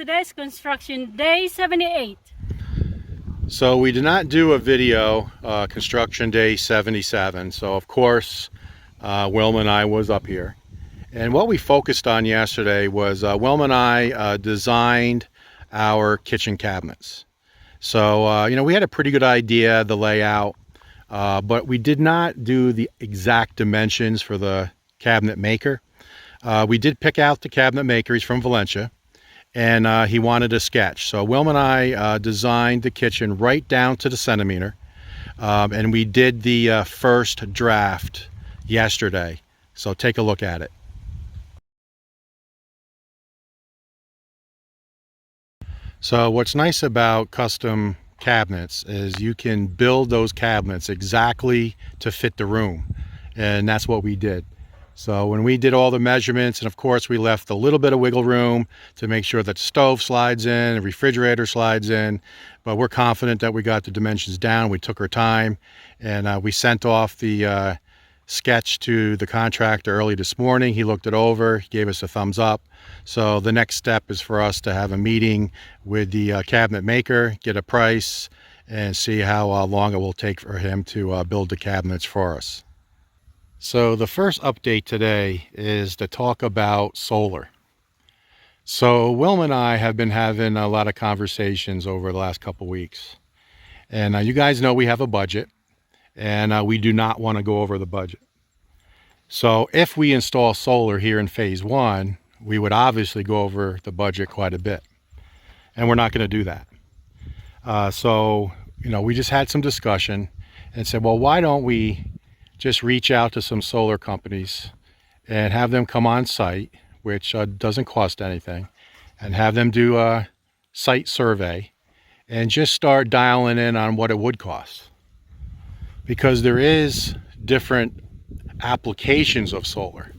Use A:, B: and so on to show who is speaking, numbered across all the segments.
A: today's construction day 78.
B: So we did not do a video construction day 77. So of course Wilma and I was up here, and what we focused on yesterday was Wilma and I designed our kitchen cabinets. So we had a pretty good idea, the layout, but we did not do the exact dimensions for the cabinet maker. We did pick out the cabinet maker. He's from Valencia, and he wanted a sketch. So Wilma and I designed the kitchen right down to the centimeter, and we did the first draft yesterday. So take a look at it. So what's nice about custom cabinets is you can build those cabinets exactly to fit the room, and that's what we did. So when we did all the measurements, and of course we left a little bit of wiggle room to make sure that the stove slides in, the refrigerator slides in, but we're confident that we got the dimensions down. We took our time, and we sent off the sketch to the contractor early this morning. He looked it over, he gave us a thumbs up. So the next step is for us to have a meeting with the cabinet maker, get a price, and see how long it will take for him to build the cabinets for us. So the first update today is to talk about solar. So Wilma and I have been having a lot of conversations over the last couple weeks, and you guys know we have a budget, and we do not want to go over the budget. So if we install solar here in phase 1, we would obviously go over the budget quite a bit, and we're not going to do that. So we just had some discussion and said, well, why don't we just reach out to some solar companies and have them come on site, which doesn't cost anything, and have them do a site survey and just start dialing in on what it would cost. Because there is different applications of solar,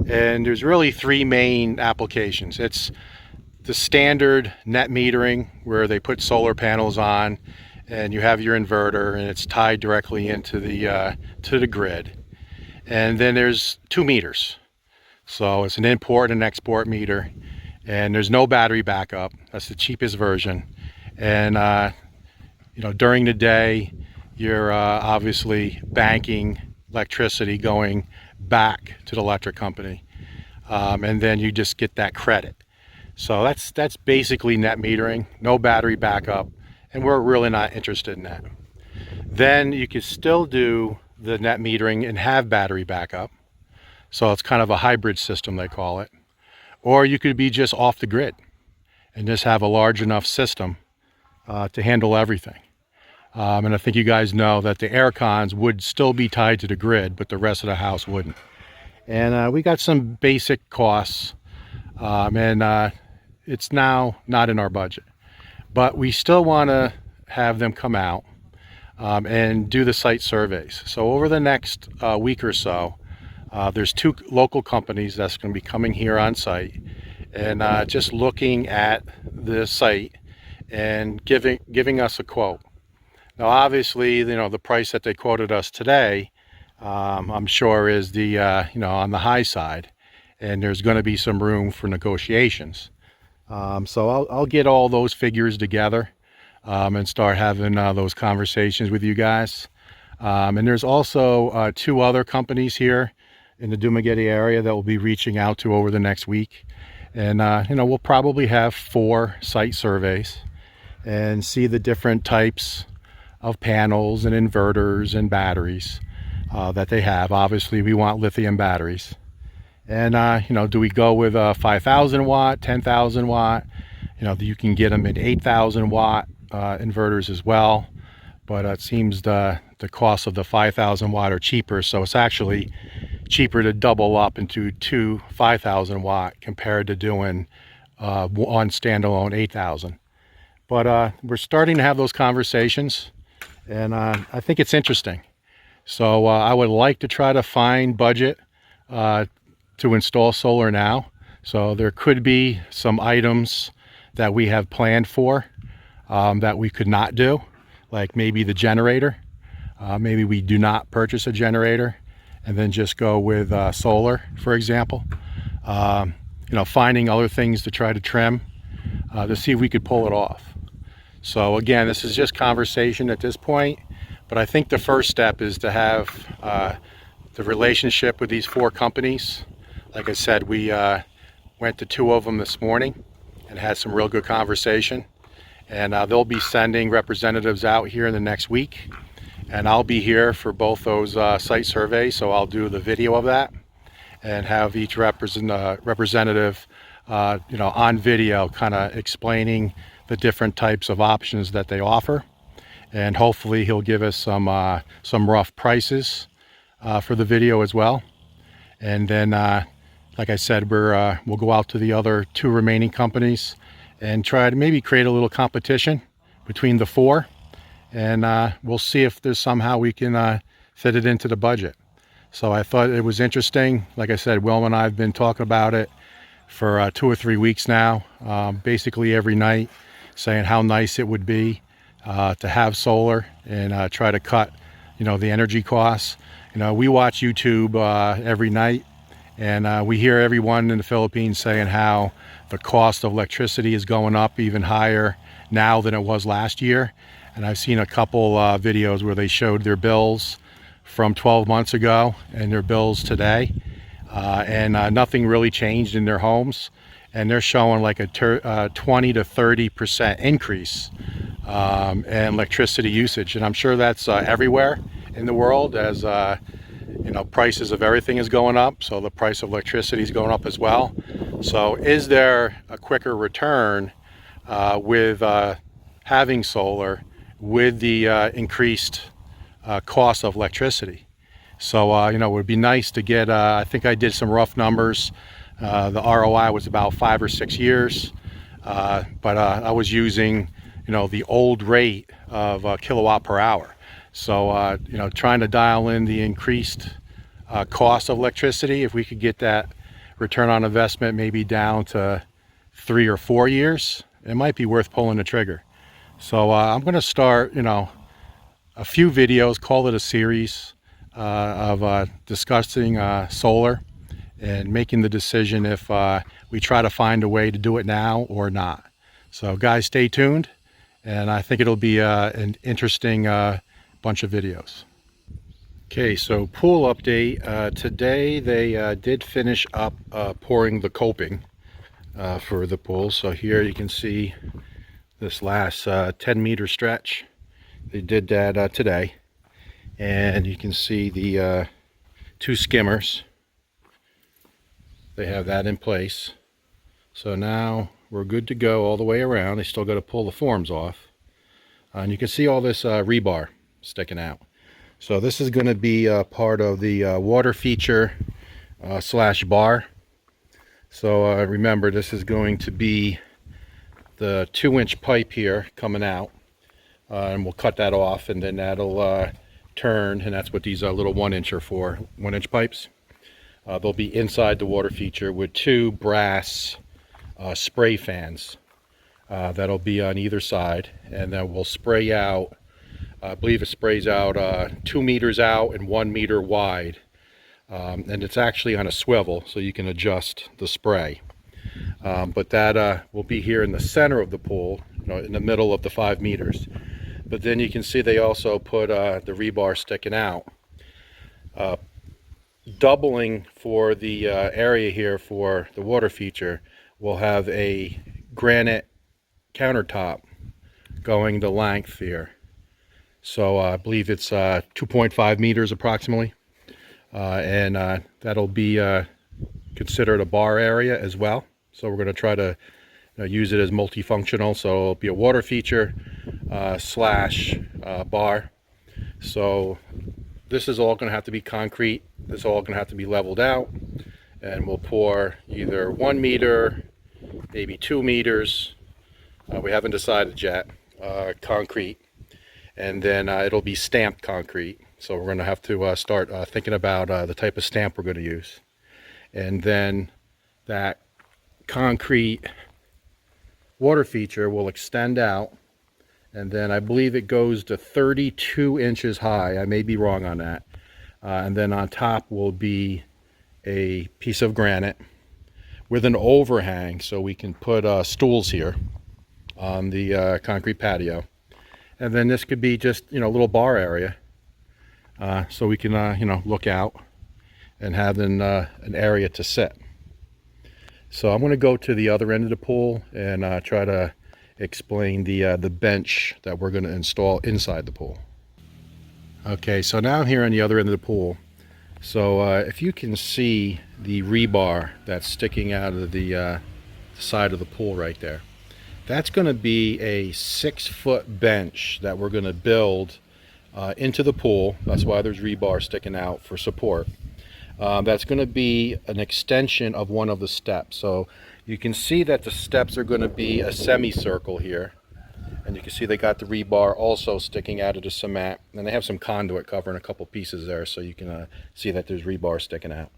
B: and there's really 3 main applications. It's the standard net metering, where they put solar panels on and you have your inverter and it's tied directly into the grid. And then there's 2 meters. So it's an import and export meter, and there's no battery backup. That's the cheapest version. And during the day you're obviously banking electricity going back to the electric company, and then you just get that credit. So that's basically net metering, no battery backup, and we're really not interested in that. Then you can still do the net metering and have battery backup, so it's kind of a hybrid system, they call it. Or you could be just off the grid and just have a large enough system to handle everything. And I think you guys know that the air cons would still be tied to the grid, but the rest of the house wouldn't. And we got some basic costs, and it's now not in our budget. But we still want to have them come out and do the site surveys. So over the next week or so, there's 2 local companies that's going to be coming here on site and just looking at the site and giving us a quote. Now, obviously, the price that they quoted us today, I'm sure is the on the high side, and there's going to be some room for negotiations. So I'll get all those figures together and start having those conversations with you guys. And there's also 2 other companies here in the Dumaguete area that we'll be reaching out to over the next week, and we'll probably have 4 site surveys and see the different types of panels and inverters and batteries that they have. Obviously we want lithium batteries, and do we go with a 5,000 watt, 10,000 watt? You can get them in 8,000 watt inverters as well, but it seems the cost of the 5,000 watt are cheaper, so it's actually cheaper to double up into 2 5,000 watt compared to doing one standalone 8,000. But we're starting to have those conversations, and I think it's interesting. So I would like to try to find budget to install solar now. So there could be some items that we have planned for that we could not do, like maybe the generator. Maybe we do not purchase a generator and then just go with solar, for example. Finding other things to try to trim. to see if we could pull it off. So again, this is just conversation at this point, but I think the first step is to have the relationship with these 4 companies. Like I said, we went to 2 of them this morning and had some real good conversation, and they'll be sending representatives out here in the next week, and I'll be here for both those site surveys, so I'll do the video of that and have each representative on video kind of explaining the different types of options that they offer, and hopefully he'll give us some rough prices for the video as well. And then like I said, we'll go out to the other 2 remaining companies and try to maybe create a little competition between the 4, and we'll see if there's somehow we can fit it into the budget. So I thought it was interesting. Like I said, Wilma and I have been talking about it for 2 or 3 weeks now, basically every night, saying how nice it would be to have solar and try to cut, the energy costs. We watch YouTube every night, and we hear everyone in the Philippines saying how the cost of electricity is going up even higher now than it was last year. And I've seen a couple videos where they showed their bills from 12 months ago and their bills today, and nothing really changed in their homes, and they're showing like a 20 to 30% increase in electricity usage. And I'm sure that's everywhere in the world, as prices of everything is going up, so the price of electricity is going up as well. So is there a quicker return with having solar with the increased cost of electricity? So it would be nice to get, I think I did some rough numbers. The ROI was about 5 or 6 years, but I was using the old rate of kilowatt per hour. So trying to dial in the increased cost of electricity, if we could get that return on investment maybe down to 3 or 4 years, it might be worth pulling the trigger. So I'm going to start a few videos, call it a series of discussing solar and making the decision if we try to find a way to do it now or not. So guys, stay tuned, and I think it'll be an interesting bunch of videos. Okay, so pool update. Today they did finish up pouring the coping for the pool. So here you can see this last 10-meter stretch. They did that today, and you can see the 2 skimmers. They have that in place. So now we're good to go all the way around. They still got to pull the forms off, and you can see all this rebar sticking out. So this is going to be part of the water feature slash bar. So remember, this is going to be the 2-inch pipe here coming out, and we'll cut that off, and then that'll turn, and that's what these little 1-inch are for, 1-inch pipes. They'll be inside the water feature with 2 brass spray fans that'll be on either side, and then we'll spray out, I believe it sprays out 2 meters out and 1 meter wide, and it's actually on a swivel so you can adjust the spray. But that will be here in the center of the pool, in the middle of the 5 meters. But then you can see they also put the rebar sticking out. Doubling for the area here for the water feature, we'll have a granite countertop going the length here. So I believe it's 2.5 meters approximately, and that'll be considered a bar area as well. So we're going to try to use it as multifunctional. So it'll be a water feature slash bar. So this is all going to have to be concrete. This is all going to have to be leveled out, and we'll pour either 1 meter, maybe 2 meters. We haven't decided yet. Concrete. And then it'll be stamped concrete. So we're going to have to start thinking about the type of stamp we're going to use. And then that concrete water feature will extend out, and then I believe it goes to 32 inches high. I may be wrong on that. And then on top will be a piece of granite with an overhang, so we can put stools here. on the concrete patio. And then this could be just, a little bar area. So we can, look out and have an area to sit. So I'm going to go to the other end of the pool and try to explain the bench that we're going to install inside the pool. Okay, so now I'm here on the other end of the pool. So if you can see the rebar that's sticking out of the side of the pool right there, that's going to be a 6-foot bench that we're going to build into the pool. That's why there's rebar sticking out for support. That's going to be an extension of one of the steps. So you can see that the steps are going to be a semicircle here. And you can see they got the rebar also sticking out of the cement. And they have some conduit covering a couple pieces there, so you can see that there's rebar sticking out.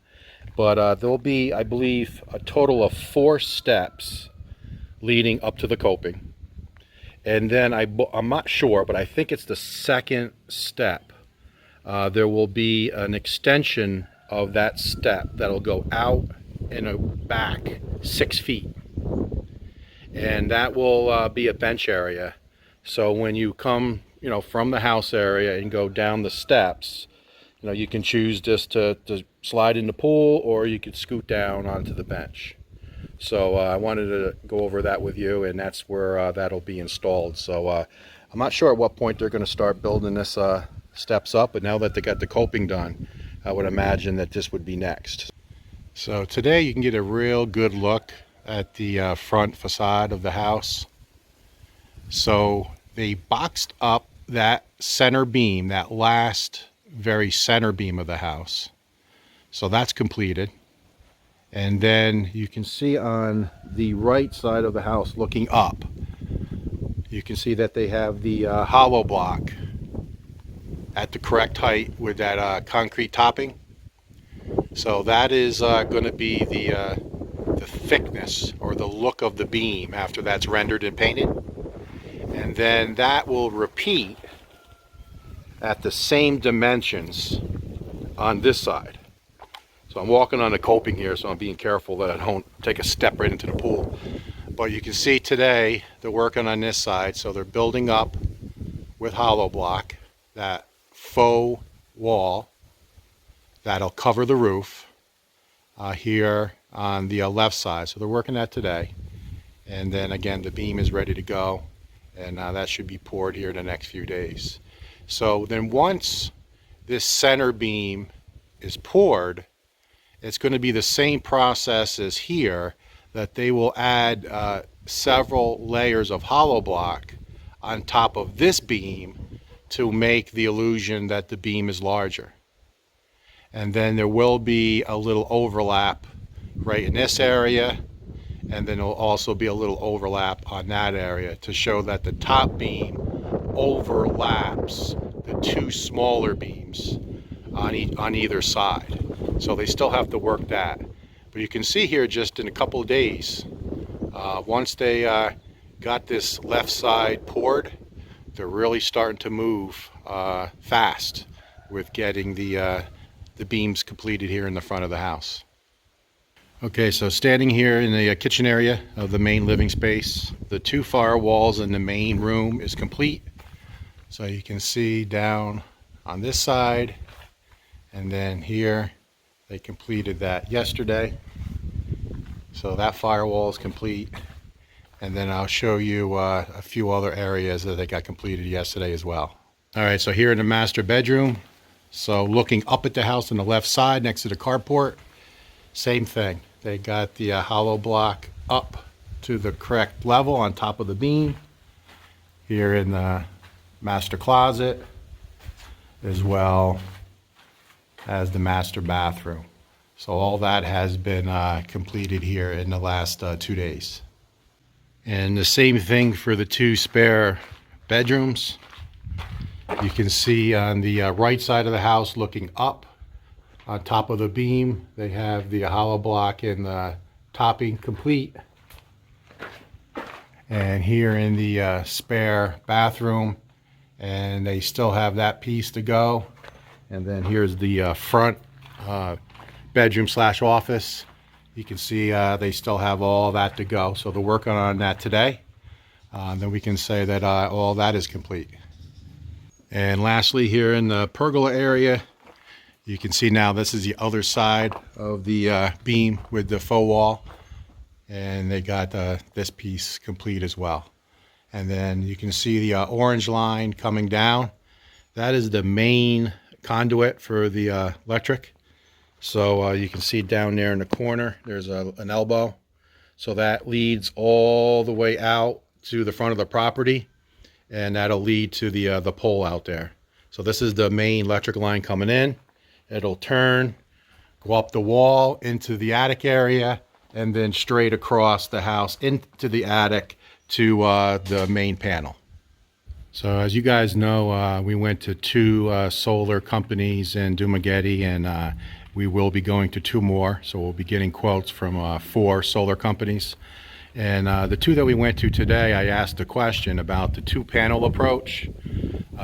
B: But there'll be, I believe, a total of 4 steps leading up to the coping. And then I'm not sure, but I think it's the second step. There will be an extension of that step that'll go out and back 6 feet. And that will be a bench area. So when you come, from the house area and go down the steps, you can choose just to slide in the pool, or you could scoot down onto the bench. So I wanted to go over that with you, and that's where that'll be installed. So I'm not sure at what point they're going to start building this steps up, but now that they got the coping done, I would imagine that this would be next. So today you can get a real good look at the front facade of the house. So they boxed up that center beam, that last very center beam of the house. So that's completed. And then you can see on the right side of the house looking up, you can see that they have the hollow block at the correct height with that concrete topping. So that is going to be the thickness or the look of the beam after that's rendered and painted. And then that will repeat at the same dimensions on this side. So I'm walking on the coping here, so I'm being careful that I don't take a step right into the pool. But you can see today they're working on this side, so they're building up with hollow block that faux wall that'll cover the roof here on the left side. So they're working that today. And then again, the beam is ready to go, and that should be poured here in the next few days. So then once this center beam is poured, it's going to be the same process as here, that they will add several layers of hollow block on top of this beam to make the illusion that the beam is larger. And then there will be a little overlap right in this area, and then there'll also be a little overlap on that area to show that the top beam overlaps the 2 smaller beams on either side. So they still have to work that. But you can see here just in a couple of days, once they got this left side poured, they're really starting to move fast with getting the beams completed here in the front of the house. Okay, so standing here in the kitchen area of the main living space, the 2 firewalls in the main room is complete. So you can see down on this side, and then here they completed that yesterday. So that firewall is complete. And then I'll show you a few other areas that they got completed yesterday as well. All right, so here in the master bedroom, so looking up at the house on the left side next to the carport, same thing. They got the hollow block up to the correct level on top of the beam. Here in the master closet, as well as the master bathroom. So all that has been completed here in the last 2 days. And the same thing for the 2 spare bedrooms. You can see on the right side of the house looking up on top of the beam, they have the hollow block and the topping complete. And here in the spare bathroom, and they still have that piece to go. And then here's the front bedroom / office. You can see they still have all that to go. So they're working on that today. then we can say that all that is complete. And lastly, here in the pergola area, you can see now this is the other side of the beam with the faux wall, and they got this piece complete as well. And then you can see the orange line coming down. That is the main conduit for the electric. So you can see down there in the corner, there's an elbow. So that leads all the way out to the front of the property, and that'll lead to the pole out there. So this is the main electric line coming in. It'll turn, go up the wall into the attic area, and then straight across the house into the attic to the main panel. So as you guys know, we went to 2 solar companies in Dumaguete, and we will be going to 2 more. So we'll be getting quotes from 4 solar companies. And the 2 that we went to today, I asked a question about the 2-panel approach.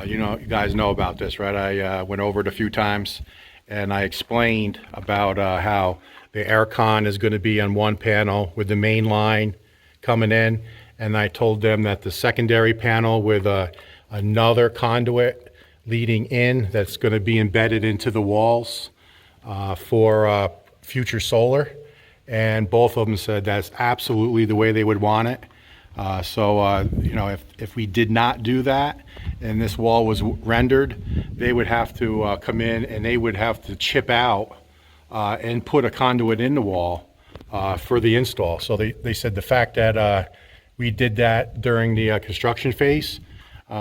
B: You guys know about this, right? I went over it a few times, and I explained about how the aircon is going to be on one panel with the main line coming in. And I told them that the secondary panel with another conduit leading in that's going to be embedded into the walls for future solar. And both of them said that's absolutely the way they would want it. If we did not do that and this wall was rendered, they would have to come in and they would have to chip out and put a conduit in the wall for the install. So they said the fact that we did that during the construction phase,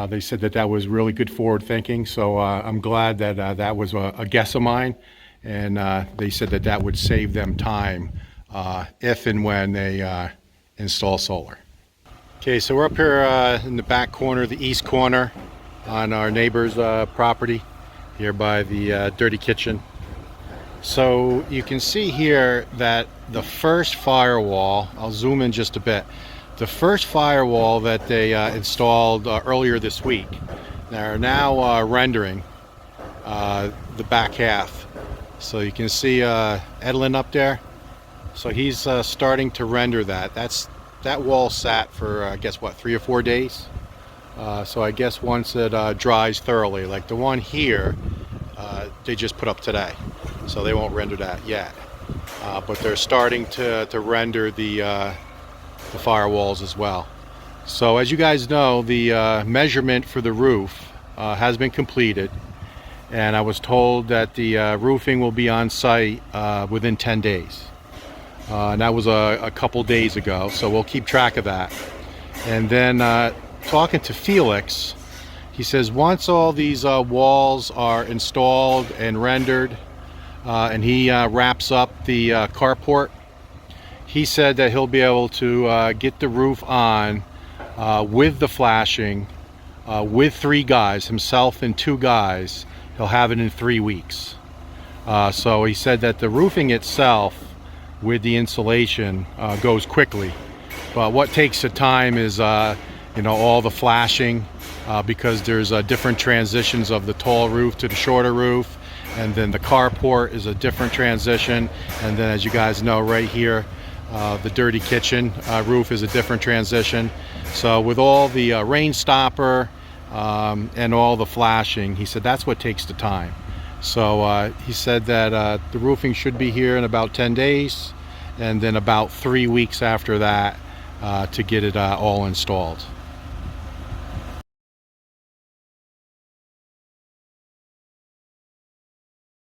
B: they said that was really good forward thinking. So I'm glad that that was a guess of mine, and they said that would save them time if and when they install solar. Okay, so we're up here in the back corner, the east corner, on our neighbor's property here by the dirty kitchen. So you can see here that the first firewall, I'll zoom in just a bit, the first firewall that they installed earlier this week, they're now rendering the back half. So you can see Edlin up there. So he's starting to render that. That wall sat for, I guess, 3 or 4 days. So I guess once it dries thoroughly, like the one here, they just put up today. So they won't render that yet. But they're starting to render the firewalls as well. So as you guys know, the measurement for the roof has been completed, and I was told that the roofing will be on site within 10 days. And that was a couple days ago, so we'll keep track of that. And then talking to Felix, he says once all these walls are installed and rendered, and he wraps up the carport, he said that he'll be able to get the roof on with the flashing with 3 guys, himself and 2 guys. He'll have it in 3 weeks. So he said that the roofing itself with the insulation goes quickly, but what takes the time is all the flashing, because there's different transitions of the tall roof to the shorter roof, and then the carport is a different transition, and then as you guys know right here, the dirty kitchen roof is a different transition. So with all the rain stopper and all the flashing, he said that's what takes the time. So he said that the roofing should be here in about 10 days, and then about 3 weeks after that to get it all installed.